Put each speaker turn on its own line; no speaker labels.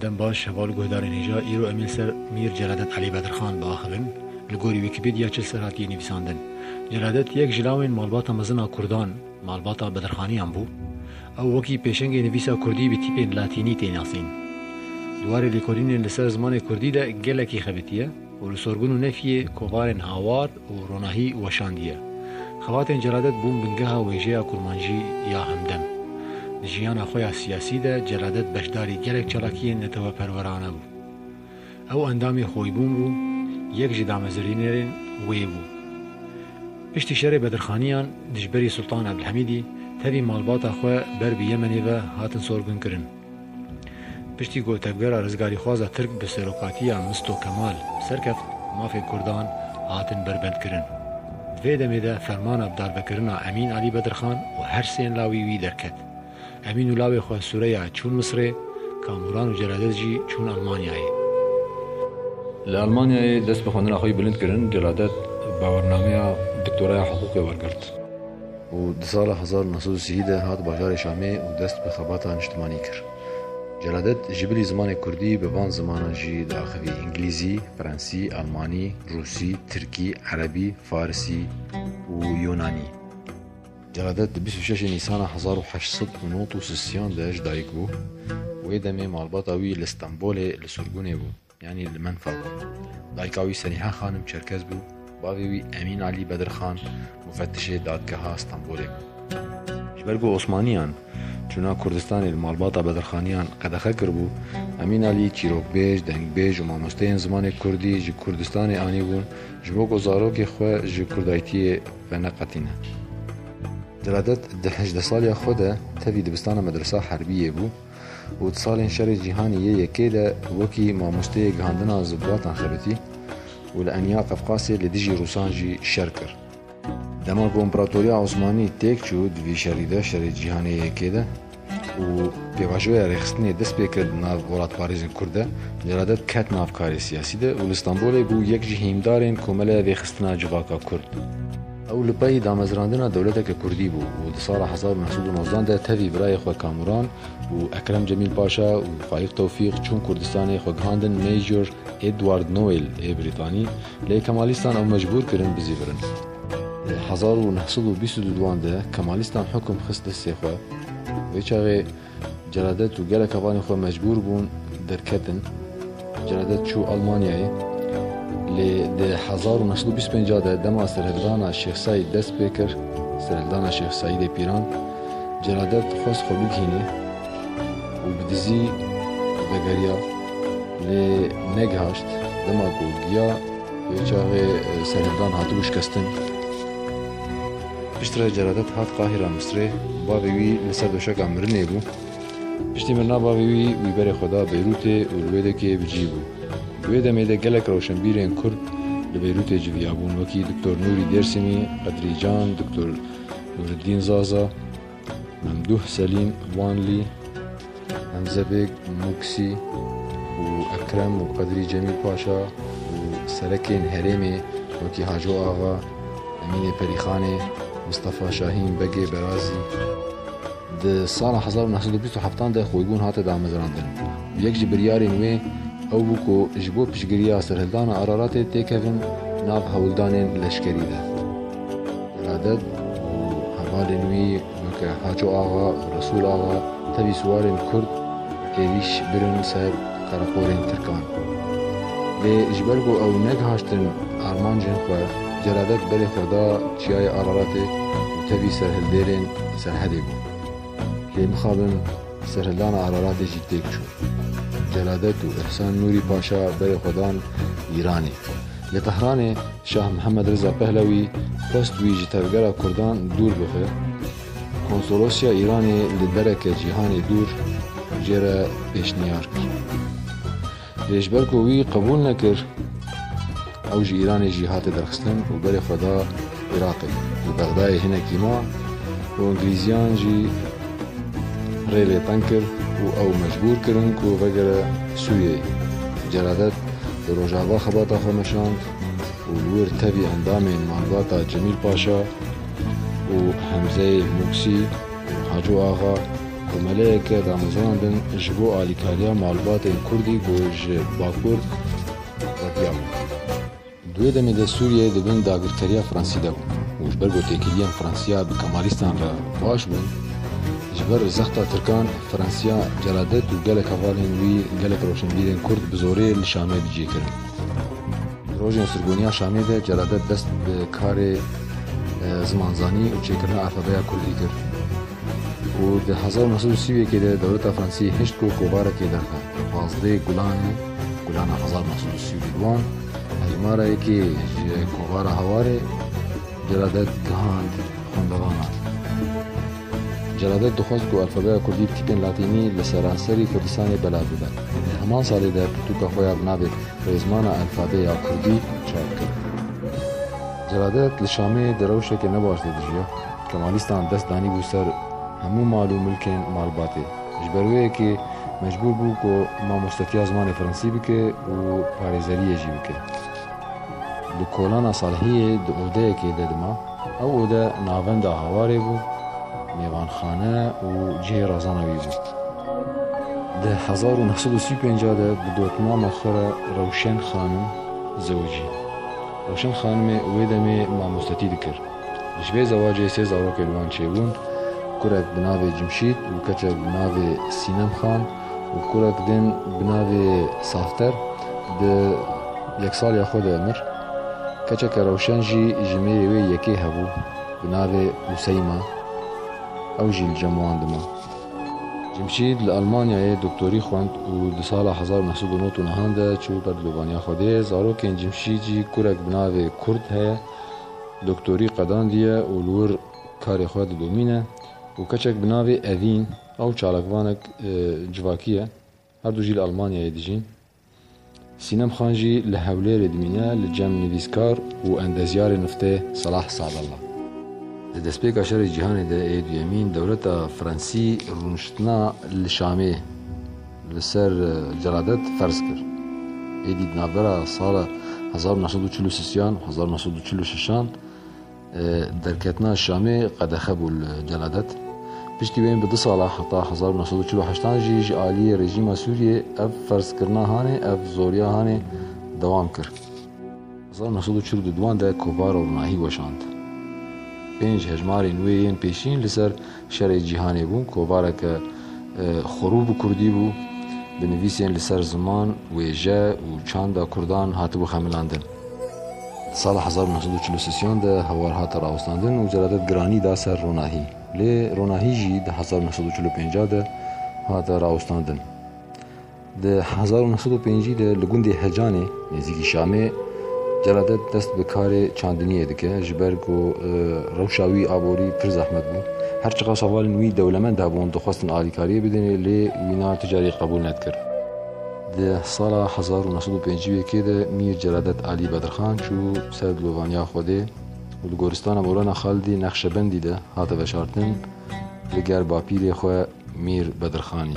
دم باش شوال گهدار نجا ایرو امیل سر میر جلادت علی بدرخان باخبن لگوری ویکیپیدیا چل سراتی نویساندن. جلادت یک جلاوین مالباتا مزنا کردان مالباتا بدرخانی هم بو او وکی پیشنگ نویسا کردی به تیپ لاتینی تیناسین. دواره لیکورین لسر زمان کردی ده گلکی خبتیه و لسرگون و نفیه کوارن هاوار و روناهی و شاندیه. خواتین جلادت بوم بنگها ویجیا کرمانجی یا همدم. جیان خویا سیاسی ده جلادت بشداری گلک چلاکی نتوه پرورانه بو. او اندامی خوی بوم بو یک جدام زرینرین وی بو. پشتی شر بدرخانیان دجبری سلطان عبدالحمیدی تبی مالباتا خواه بر بی یمنی و هاتن سورگن کرن. پشتی گوتبگر رزگاری خوازا ترک بسروکاتی مستو کمال سرکفت مافی کردان هاتن بربند کرن. دوی دمی ده فرمان ابدار بکرنا امین علی بدرخان و هر سین لاوی وی درکت. امین و لاوی خواه سوریه چون مصره کاموران و جلادت جی چون المانیایی.
لألمانيا دست بخواندن أخوي بلند كرن جلادت باورنامه دكتوراه حقوق ورگرد
و ده سال 1930 هات باجار شامي و دست بخباتا اجتماعي كر. جلادت جبري زمان كردي ببان زمان جي داخلي انجليزي، فرنسي، ألماني، روسي، تركي، عربي، فارسي و يوناني. جلادت 26 نيسان 1869 داش دايك بو و يدمي مالباطاوي لاسطنبول لسرگونه بو يعني المنفى دايكاوي سنيها خانم چركز بو باوي امين علي بدرخان مفتش دادگاه اسطنبول بو جبرگو عثمانيان چونا كردستان المالباطا بدرخانيان قدخه کربو امين علي چيروك بيج دنگ بيج و ماموستين زمان كردي جي كردستان آني بون جبو گزاروك خواه جي كردايتي فنقاتينه. جلادت ده 18 ساليا خوده تفي دبستان مدرسة حربية بو و سالین شر جهانی یکی ده وکی ماموسته گهاندنا زباطان خبتی و لانیا قفقاسی لدیجی روسان جی شر کر. دما کو امپراتوریا عثمانی تک چود وی شریده شر جهانی یکی ده و پیواجوی رخصتنی دست بکرد ناو ولات پاریزن کرده جلادت کت نافکاری سیاسی ده و استانبول بو یک جهیمدارین کومله رخصتنا جواکا کرد. او لپای دامزراندنا دولت که کردی بو و ده سال 1919 ده تفی برای خو کاموران و اکرم جمیل پاشا و فایق توفیق چون کردستان خو گهاندن میجور ادوارد نویل بریتانی لی کمالیستان او مجبور کرن بزیبرن. 1922 ده کمالیستان حکم خست دستی خو ویچاقی جلادت و گل کبانی خو مجبور بون درکتن. جلادت چو آلمانیایی لی ده 1925 ده دما سرهدانا شیخ سعید دست بکر سرهدانا شیخ سعید پیران جلادت خواست خو بگهینه و بدزی وگریا لی نگهاشت دما گوگیا ویچاقی سرهدان هاتو بشکستن. پشتر جلادت هات قاهره مصره باوی وی لسر دوشک مرنه بو پشتی مرنا باوی وی بر خدا بیروت و لویده که بجی بو ویده میده گلک روشنبیرین کرد لبیروت جویابون وکی دکتر نوری درسمی، قدری جان، دکتر نوردین زازا، ممدوح سلیم وانلی، حمزه بیگ موکسی و اکرم و قدری جمیل پاشا و سرکین هریمی وکی حاجو آغا، امین پریخانه، مصطفى شاهین بگی برازی. ده سال 1927 ده خویبون هات دامزراندن. یک جبریاری نوی او بوکو جبو پشگریا سرهلدان ارارات تیکفن ناف هولدان لشکری ده. جلادت و حمال نوی وکه حاجو آغا رسول آغا تبی سوارین کرد ایویش برن سر قرقورین ترکان. لی جبرگو او نگهاشتن آرمان جن خواه جلادت بری خدا چیای ارارات و تبی سرهلدیرین سرحدی بو. لی مخابن سرهلدان ارارات جی تیک چو. جلادت و احسان نوری پاشا بر خودان ایرانی. لطهران شاه محمد رضا پهلوی پست وی جترگرا کردان دور بخه. کنسولوسیا ایرانی لدرک جهانی دور جرا پیشنیار کرد. لیشبرکو وی قبول نکر او جی ایرانی جهات درخستن و بر خدا عراقی و بغدای هنکی ما و انگلیزیان جی ریلی تنکر و او مجبور کرن که وگره سوریه. جلادت روژاوا خباتا خمشاند و لور تبی اندامین مالباتا جمیل پاشا و حمزه موکسی و حاجو آغا کومەلەیەکە دامەزراندن ji bo alîkariya malbatên Kurdî ku ji Bakur rediya bû. Duê demê de Sûriyeyê di bin dagirkeriya Fransî de bû û ji ber gotekiriyên Fransiya bi Kemalîstan re baş bûn, ji ber zexta Tirkan Fransiya celadet û gelek hevalên wî gelek rewşenbîrên Kurd bi zorê li Şamê dicê kirin. Rojên sirgoniya Şamê de celadet dest bi karê zimanzanî û çêkirina alfabeya Kurdî kir. û di 1930 de dewleta Fransî hişt ku kovarekê derxe. 12 Gulana 1932 hejmarayekê ji kovara hewarê celadet gihand xwendevanan. Celadet dixwast ku alfabeya Kurdî bi tîpên latînî li seranserî Kurdistanê belav bibe. Di heman salê de pirtûka xwe ya bi navê Rêzmana Alfabeya Kurdî çap kir. Celadet li Şamê di rewşekê ne baş de dijiya. Kemalîstan dest danîbû ser hemû mal û milkên malbatê. Ji ber wê yekê mecbûr bû ku mamostetiya zimanê Fransî bike û parêzeriyê jî bike. Li kolana Salihiyê di odeyekê de dima. Ew ode navenda hewarê bû, mêvanxane û cihê razana wî bû. Di 1935 de bi dotmama xwe re Rewşen Xanim zewicî. Rewşen Xanimê wê demê mamostetî dikir. Ji vê zewacê sê zarokê li wan çêbûn, kurek bi navê Cimşîd û keçek bi navê Sînem Xan û kurek din bi navê Safter di yeksaliya xwe de mir. Keçeka Rewşen jî ji mêrê wê yekê hebû bi navê Huseyma, ew jî li cem wan dima. Cimşîd li Almanyayê doktorî xwend û di sala 1999 de çû ber dilobaniya Xwedê. Zarokên Cimşîd jî kurek bi navê Kurd heye, doktorî qedandiye û li wir karê xwe didomîne û keçek bi navê Evîn, ew çalakvanek civakî ye, her du jî li Almanyayê dijîn. Sînem Xan jî li Hewlêrê dimîne li cem nivîskar û endezyarê niftê Salah Sadallah. Di destpêka şerê cîhanê de ê duyemîn dewleta Fransî rûniştina li Şamê li ser celadet ferz kir. Êdî di navbera sala 1943 1946 derketina Şamê qedexe bû li celadet. Piştî wê bi 2 sala heta 1948 jî ji aliyê rejîma Sûriyê ev ferzkirina hanê ev zoriya hanê dewam kir. 1942 de kovara rûnahî weşand. 5 hejmarên wê yên pêşîn li ser şerê cîhanê bûn. Kovareke xwerû bi Kurdî bû, bi nivîsên li ser ziman, wêje û çanda Kurdan hatibû xemilandin. Sala 1943 de hewar hata rawestandin û celadet giranî da ser ronahî. Lê ronahî jî di 1945 de hata rawestandin. Di 1905 de li gundê Hecanê nêzîkî Şamê celadet dest bi karê çandiniyê dike ji ber ku rewşa wî aborî pir zehmet bû. Her çiqas hevalên wî dewlemend hebûn dixwastin alîkariyê bidin lê wîna ticarî qebûl nedkir. Di sala 1905 de Mîr Celadet Alî Bedirxan çû ser dilovaniya Xwedê û li goristana Mevlana Xalidî Nexşebendî de hate veşartin li ger bapîrê xwe Mîr Bedirxanî.